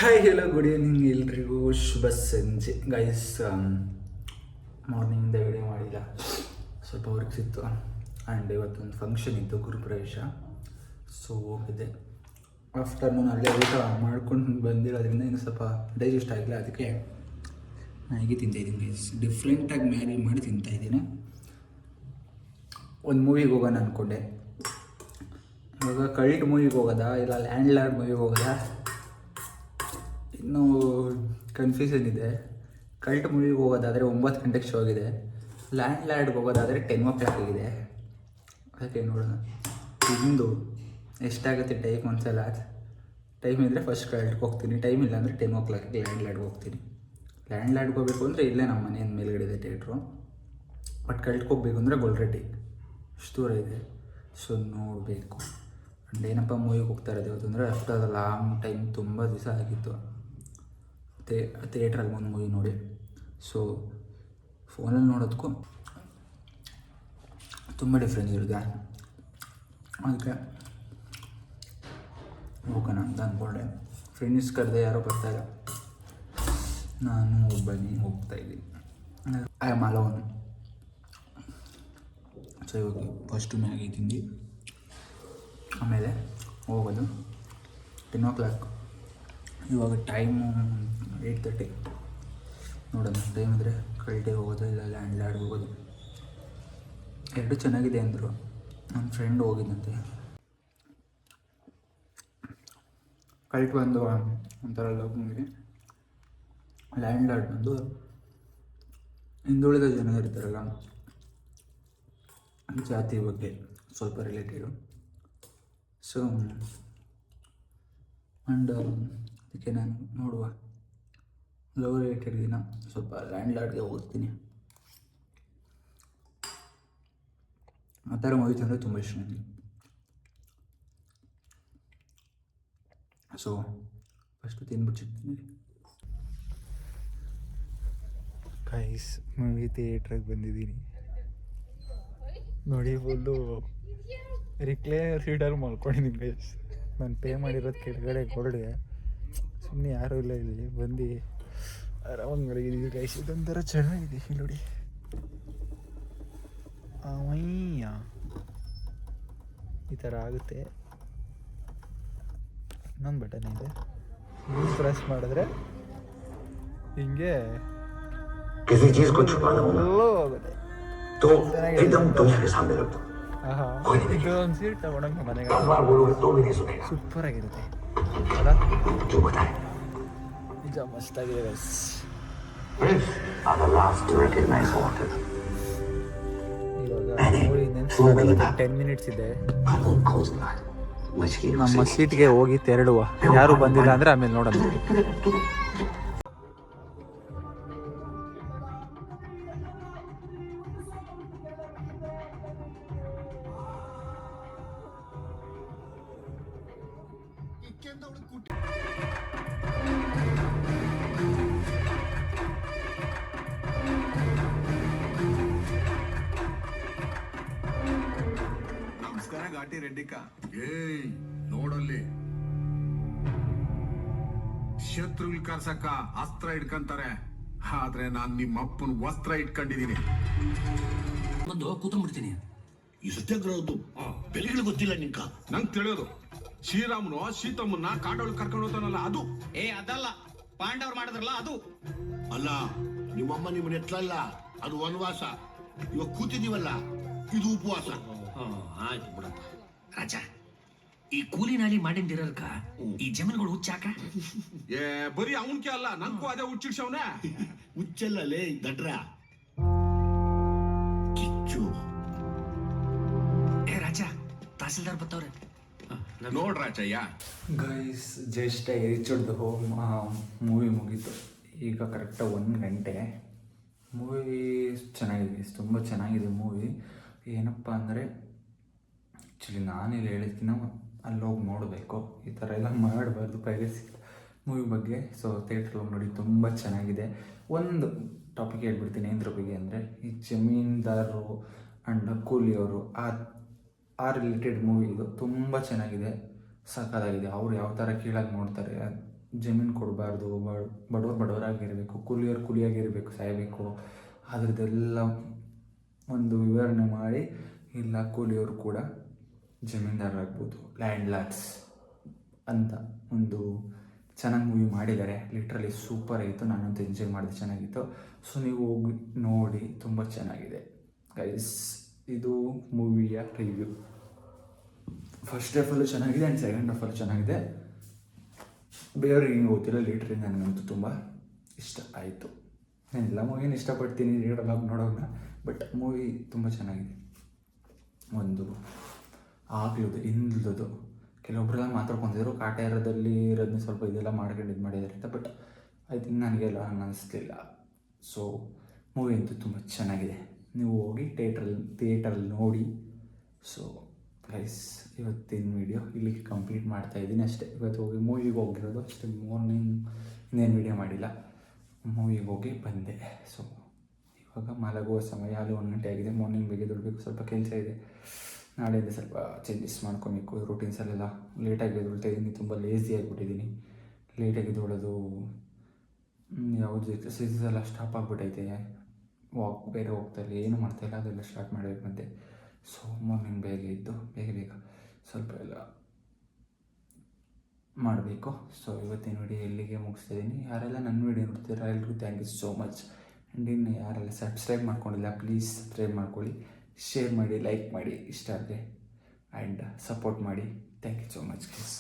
Hi hello good evening ಎಲ್ರಿಗೂ ಶುಭ ಸಂಜೆ guys. ಮಾರ್ನಿಂಗಿಂದ video ಮಾಡಿಲ್ಲ, ಸ್ವಲ್ಪ ವರ್ಕ್ಸ್ ಇತ್ತು. ಆ್ಯಂಡ್ ಇವತ್ತೊಂದು ಫಂಕ್ಷನ್ ಇತ್ತು, ಗುರುಪ್ರವೇಶ. ಸೊ ಹೋಗಿದ್ದೆ. ಆಫ್ಟರ್ನೂನ್ ಅಲ್ಲೇ ಊಟ ಮಾಡ್ಕೊಂಡು ಬಂದಿರೋದ್ರಿಂದ ಇನ್ನು ಸ್ವಲ್ಪ ಡೈಜೆಸ್ಟ್ ಆಗಿಲ್ಲ, ಅದಕ್ಕೆ ಮ್ಯಾಗಿ ತಿಂತಾಯಿದ್ದೀನಿ ಗೈಸ್. ಡಿಫ್ರೆಂಟಾಗಿ ಮ್ಯಾಗಿ ಮಾಡಿ ತಿಂತಾಯಿದ್ದೀನಿ. ಒಂದು ಮೂವಿಗೆ ಹೋಗೋಣ ಅಂದ್ಕೊಂಡೆ. ಇವಾಗ ಕಲ್ಟ್ ಮೂವಿಗೆ ಹೋಗೋದಾ ಇಲ್ಲ ಲ್ಯಾಂಡ್ ಲಾರ್ಡ್ ಮೂವಿಗೆ ಹೋಗೋದಾ ಇನ್ನೂ ಕನ್ಫ್ಯೂಷನ್ ಇದೆ. ಕಲ್ಟ್ ಮೂವಿಗೆ ಹೋಗೋದಾದರೆ 9 ಗಂಟೆಗೆ ಶೋ ಆಗಿದೆ. ಲ್ಯಾಂಡ್ ಲಾರ್ಡ್ಗೆ ಹೋಗೋದಾದರೆ 10 o'clock ಆಗಿದೆ. ಅದಕ್ಕೆ ನೋಡೋಣ ಇಂದು ಎಷ್ಟಾಗುತ್ತೆ ಟೈಮ್ ಒಂದ್ಸಲ. ಟೈಮ್ ಇದ್ದರೆ ಫಸ್ಟ್ ಕಲ್ಟ್ಗೆ ಹೋಗ್ತೀನಿ, ಟೈಮ್ ಇಲ್ಲ ಅಂದರೆ 10 o'clock ಲ್ಯಾಂಡ್ ಲಾರ್ಡ್ಗೆ ಹೋಗ್ತೀನಿ. ಲ್ಯಾಂಡ್ ಲಾರ್ಡ್ಗೆ ಹೋಗಬೇಕು ಅಂದರೆ ಇಲ್ಲೇ ನಮ್ಮ ಮನೆಯಿಂದ ಮೇಲ್ಗಡೆ ಇದೆ ಥಿಯೇಟ್ರು. ಬಟ್ ಕಲ್ಟ್ಗೆ ಹೋಗ್ಬೇಕು ಅಂದರೆ ಗೊಲ್ರೆಡ್ಡಿ ಇಷ್ಟು ದೂರ ಇದೆ. ಸೊ ನೋಡಬೇಕು. ಆ್ಯಂಡ್ ಏನಪ್ಪ ಮೂವಿಗೆ ಹೋಗ್ತಾ ಇರೋದು ಇವತ್ತು ಅಂದರೆ ಆಫ್ಟರ್ ಲಾಂಗ್ ಟೈಮ್, ತುಂಬ ದಿವಸ ಆಗಿತ್ತು ಥಿಯೇಟ್ರಲ್ಲಿ ಒಂದು ಮೂವಿ ನೋಡಿ. ಸೊ ಫೋನಲ್ಲಿ ನೋಡೋದಕ್ಕೂ ತುಂಬ ಡಿಫ್ರೆನ್ಸ್ ಇರುತ್ತೆ. ಅದಕ್ಕೆ ಹೋಗೋಣ ಅಂತ ಅಂದ್ಕೊಂಡೆ. ಫ್ರೆಂಡ್ಸ್ ಕರೆದೆ, ಯಾರೋ ಬರ್ತಾಯಿಲ್ಲ, ನಾನು ಒಬ್ಬನೇ ಹೋಗ್ತಾಯಿದ್ದೀನಿ. I am alone. ಸೊ ಇವಾಗ ಫಸ್ಟು ಮ್ಯಾಗಿ ತಿಂದು ಆಮೇಲೆ ಹೋಗೋದು 10 o'clock. ಇವಾಗ ಟೈಮು 8:30. ನೋಡೋಣ ಟೈಮ್ ಇದ್ದರೆ ಕಲ್ಟಿಗೆ ಹೋಗೋದು ಇಲ್ಲ ಲ್ಯಾಂಡ್ ಲಾರ್ಡ್ಗೆ ಹೋಗೋದು. ಎರಡು ಚೆನ್ನಾಗಿದೆ ಅಂದರು. ನನ್ನ ಫ್ರೆಂಡ್ ಹೋಗಿದ್ದಂತೆ. ಕಲ್ಟ್ ಬಂದು ಒಂಥರ ಲವ್ ಮೂವಿ, ಲ್ಯಾಂಡ್ ಲಾರ್ಡ್ ಬಂದು ಹಿಂದುಳಿದ ಜನ ಇರ್ತಾರಲ್ಲ, ಜಾತಿ ಬಗ್ಗೆ ಸ್ವಲ್ಪ ರಿಲೇಟೆಡು. ಸೊ ಆ್ಯಂಡ್ ಅದಕ್ಕೆ ನಾನು ನೋಡುವ ಲವ್ ರಿಲೇಟೆಡ್ ದಿನ ಸ್ವಲ್ಪ ಲ್ಯಾಂಡ್ ಲಾರ್ಡ್ಗೆ ಹೋಗ್ತೀನಿ. ಆ ಥರ ಮೂವೀಸ್ ಅಂದರೆ ತುಂಬ ಇಷ್ಟ ನನಗೆ. ಸೊ ಫಸ್ಟು ತಿಂದ್ಬಿಟ್ಟಿರ್ತೀನಿ. ಗೈಸ್ ಮೂವಿ ಥಿಯೇಟ್ರಿಗೆ ಬಂದಿದ್ದೀನಿ ನೋಡಿ. ಫುಲ್ಲು ರಿಕ್ಲೈನರ್ ಸೀಟಲ್ಲಿ ಮಲ್ಕೊಂಡಿದ್ದೀನಿ ಗೈಸ್. ನಾನು ಪೇ ಮಾಡಿರೋದು ಕೆಳಗಡೆ ಗೋಲ್ಡ್ಗೆ. ಸುಮ್ಮನೆ ಯಾರೂ ಇಲ್ಲ ಇಲ್ಲಿ, ಬಂದು ಆರಾಮಾಗಿ ಮಲಗಿದ್ದೀವಿ ಗೈಸ್. ಇದೊಂಥರ ಚೆನ್ನಾಗಿದೆ ನೋಡಿ. ಅವಯ್ಯ ಈ ಥರ ಆಗುತ್ತೆ. ಇನ್ನೊಂದು ಬಟನ್ ಇದೆ, ಹಿಂಗೆ ಪ್ರೆಸ್ ಮಾಡಿದ್ರೆ ಹಿಂಗೆ ಹೋಗುತ್ತೆ. ಇದೊಂದು ಸೀಟ್ ತಗೊಂಡಂಗೆ ಮನೆಗೆ ಸೂಪರ್ ಆಗಿರುತ್ತೆ ಅಲ್ಲ, ನಿಜ ಮಸ್ತಾಗಿದೆ ಗೈಸ್. ಇವಾಗ 10 minutes ಇದೆ. ನಮ್ಮ ಸೀಟ್ಗೆ ಹೋಗಿ ತೆರಳುವ. ಯಾರು ಬಂದಿಲ್ಲ ಅಂದರೆ ಆಮೇಲೆ ನೋಡೋಣ. ನಮಸ್ಕಾರ ಘಾಟಿ ರೆಡ್ಡಿಕ. ಏಯ್ ನೋಡಲ್ಲಿ, ಶತ್ರುಲ್ ಕರ್ಸಕ್ಕ ಅಸ್ತ್ರ ಇಟ್ಕಂತಾರೆ, ಆದ್ರೆ ನಾನ್ ನಿಮ್ಮ ಅಪ್ಪನ ವಸ್ತ್ರ ಇಟ್ಕೊಂಡಿದೀನಿ. ಬಂದು ಕೂತ್ಕೊಂಡ್ಬಿಡ್ತೀನಿ. ಈ ಸತ್ಯಾಗ್ರಹದ್ದು ಬೆಲೆಗಳು ಗೊತ್ತಿಲ್ಲ ನಿಂಕ. ನಂಗೆ ತಿಳಿಯೋದು ಶ್ರೀರಾಮನು ಸೀತಮ್ಮನ್ನ ಕಾಡೊಳಗೆ ಕರ್ಕೊಂಡು ಹೋಗ್ತಾನಲ್ಲ ಅದು. ಅದಲ್ಲ, ಪಾಂಡವ್ರು ಮಾಡಿದ್ರಲ್ಲ ಅದು. ಅಲ್ಲ, ನಿಮ್ಮಮ್ಮ ನಿಮ್ಮನ್ನ ಎತ್ತಲ್ಲ, ಅದು ವನವಾಸ. ಇವಾಗ ಕೂತಿದೀವಲ್ಲ, ಇದು ಉಪವಾಸ. ಆಯ್ತು ಬಿಡಪ್ಪ. ರಾಜ, ಈ ಕೂಲಿ ನಾಲಿ ಮಾಡಿಂದಿರಲ್ಕ ಈ ಜಮೀನುಗಳು ಹುಚ್ಚಾಕ? ಬರೀ ಅವನ್ಕೆ ಅಲ್ಲ, ನಂಗೂ ಅದೇ ಹುಚ್ಚಿಡ್ಸವನೇ. ಹುಚ್ಚಲ್ಲೇ ದಡ್ರ ಕಿಚ್ಚು. ರಾಜ, ತಹಸೀಲ್ದಾರ್ ಬತ್ತವ್ರೆ. ನೋಡ್ರಾಚಯ್ಯ guys, just I reached the home. Movie ಮುಗೀತು. ಈಗ ಕರೆಕ್ಟಾಗಿ 1 ಗಂಟೆ. ಮೂವಿ ಚೆನ್ನಾಗಿದೆ, ತುಂಬ ಚೆನ್ನಾಗಿದೆ ಮೂವಿ. ಏನಪ್ಪ ಅಂದರೆ ಆ್ಯಕ್ಚುಲಿ ನಾನಿಲ್ಲಿ ಹೇಳಿದ್ಕಿನ್ನ ಅಲ್ಲಿ ಹೋಗಿ ನೋಡಬೇಕು. ಈ ಥರ ಎಲ್ಲ ಮಾಡಬಾರ್ದು ಪ್ರೈವೇಸಿ ಮೂವಿ ಬಗ್ಗೆ. ಸೊ ಥಿಯೇಟ್ರ್ ಹೋಗಿ ನೋಡಿ, ತುಂಬ ಚೆನ್ನಾಗಿದೆ. ಒಂದು ಟಾಪಿಕ್ ಹೇಳ್ಬಿಡ್ತೀನಿ ಏನ್ರ ಬಗ್ಗೆ ಅಂದರೆ, ಈ ಜಮೀನ್ದಾರರು ಆ್ಯಂಡ್ ಕೂಲಿಯವರು ಆ ರಿಲೇಟೆಡ್ ಮೂವಿ ಇದು. ತುಂಬ ಚೆನ್ನಾಗಿದೆ, ಸಕ್ಕತ್ತಾಗಿದೆ. ಅವ್ರು ಯಾವ ಥರ ಕೀಳಾಗಿ ನೋಡ್ತಾರೆ ಜಮೀನು ಕೊಡಬಾರ್ದು, ಬಡವ್ರು ಬಡವರಾಗಿರಬೇಕು, ಕೂಲಿಯಾಗಿರಬೇಕು, ಸಾಯಬೇಕು, ಅದ್ರದ್ದೆಲ್ಲ ಒಂದು ವಿವರಣೆ ಮಾಡಿ ಇಲ್ಲ ಕೂಲಿಯವರು ಕೂಡ ಜಮೀನ್ದಾರರಾಗ್ಬೋದು, ಲ್ಯಾಂಡ್ ಲಾರ್ಡ್ಸ್ ಅಂತ ಒಂದು ಚೆನ್ನಾಗಿ ಮೂವಿ ಮಾಡಿದ್ದಾರೆ. ಲಿಟ್ರಲಿ ಸೂಪರ್ ಆಯಿತು, ನಾನಂತೂ ಎಂಜಾಯ್ ಮಾಡಿದೆ, ಚೆನ್ನಾಗಿತ್ತು. ಸೊ ನೀವು ಹೋಗಿ ನೋಡಿ, ತುಂಬ ಚೆನ್ನಾಗಿದೆ ಗೈಸ್. ಇದು ಮೂವಿಯ ರಿವ್ಯೂ. ಫಸ್ಟ್ ಹಾಫಲ್ಲೂ ಚೆನ್ನಾಗಿದೆ ಆ್ಯಂಡ್ ಸೆಕೆಂಡ್ ಹಾಫಲ್ಲೂ ಚೆನ್ನಾಗಿದೆ. ಬೇರೆಯವ್ರಿಗೆ ಹಿಂಗೆ ಗೊತ್ತಿಲ್ಲ, ಲಿಟ್ರಲಿ ನನಗಂತೂ ತುಂಬ ಇಷ್ಟ ಆಯಿತು. ನಾನು ಎಲ್ಲ ಮೂವಿನ ಇಷ್ಟಪಡ್ತೀನಿ, ಲೀಡರ್ ನೋಡೋಣ, ಬಟ್ ಮೂವಿ ತುಂಬ ಚೆನ್ನಾಗಿದೆ. ಒಂದು ಆಗ್ಲದು ಹಿಂದ್ಲದು ಕೆಲವೊಬ್ಬರೆಲ್ಲ ಮಾತಾಡ್ಕೊಂಡಿದ್ರು ಕಾಟೇರದಲ್ಲಿ ಇರೋದನ್ನ ಸ್ವಲ್ಪ ಇದೆಲ್ಲ ಮಾಡ್ಕೊಂಡು ಇದು ಮಾಡಿದ್ದಾರೆ ಅಂತ, ಬಟ್ ಐ ಥಿಂಕ್ ನನಗೆಲ್ಲ ಅನ್ನಿಸ್ಲಿಲ್ಲ. ಸೊ ಮೂವಿ ಅಂತೂ ತುಂಬ ಚೆನ್ನಾಗಿದೆ, ನೀವು ಹೋಗಿ ಥಿಯೇಟ್ರಲ್ಲಿ ನೋಡಿ. ಸೊ ಗೈಸ್, ಇವತ್ತಿನ ವೀಡಿಯೋ ಇಲ್ಲಿಗೆ ಕಂಪ್ಲೀಟ್ ಮಾಡ್ತಾಯಿದ್ದೀನಿ ಅಷ್ಟೇ. ಇವತ್ತು ಹೋಗಿ ಮೂವಿಗೆ ಹೋಗಿರೋದು ಅಷ್ಟೇ, ಮಾರ್ನಿಂಗ್ ಇನ್ನೇನು ವೀಡಿಯೋ ಮಾಡಿಲ್ಲ, ಮೂವಿಗೆ ಹೋಗಿ ಬಂದೆ. ಸೊ ಇವಾಗ ಮಲಗುವ ಸಮಯ, ಅಲ್ಲಿ 1 ಗಂಟೆ ಆಗಿದೆ. ಮಾರ್ನಿಂಗ್ ಬೇಗ ದುಡಬೇಕು, ಸ್ವಲ್ಪ ಕೆಲಸ ಇದೆ. ನಾಳೆಯಿಂದ ಸ್ವಲ್ಪ ಚೇಂಜಸ್ ಮಾಡ್ಕೊಬೇಕು ರೂಟೀನ್ಸಲ್ಲೆಲ್ಲ. ಲೇಟಾಗಿ ಎದ್ದೇಳ್ತಾ ಇದ್ದೀನಿ, ತುಂಬ ಲೇಸಿ ಆಗಿಬಿಟ್ಟಿದ್ದೀನಿ. ಲೇಟಾಗಿ ಎದ್ದೇಳೋದು, ಯಾವುದು ಎಕ್ಸಸೈಸಸ್ ಎಲ್ಲ ಸ್ಟಾಪ್ ಆಗಿಬಿಟ್ಟೈತೆ, ವಾಕ್ ಬೇರೆ ಹೋಗ್ತಾಯಿಲ್ಲ, ಏನು ಮಾಡ್ತಾಯಿಲ್ಲ, ಅದೆಲ್ಲ ಸ್ಟಾರ್ಟ್ ಮಾಡಬೇಕು ಮತ್ತೆ. ಸೊ ಮಾರ್ನಿಂಗ್ ಬೇಗ ಇದ್ದು ಬೇಗ ಸ್ವಲ್ಪ ಎಲ್ಲ ಮಾಡಬೇಕು. ಸೊ ಇವತ್ತಿನ ವಿಡಿಯೋ ಇಲ್ಲಿಗೆ ಮುಗಿಸ್ತಾಯಿದ್ದೀನಿ. ಯಾರೆಲ್ಲ ನನ್ನ ವಿಡಿಯೋ ನೋಡ್ತೀರಾ ಎಲ್ರಿಗೂ thank you so much. And ಇನ್ನು ಯಾರೆಲ್ಲ ಸಬ್ಸ್ಕ್ರೈಬ್ ಮಾಡ್ಕೊಂಡಿಲ್ಲ ಪ್ಲೀಸ್ ಸಬ್ಸ್ಕ್ರೈಬ್ ಮಾಡ್ಕೊಳ್ಳಿ, ಶೇರ್ ಮಾಡಿ, ಲೈಕ್ ಮಾಡಿ ಇಷ್ಟ ಆದರೆ, ಆ್ಯಂಡ್ ಸಪೋರ್ಟ್ ಮಾಡಿ. Thank you so much guys.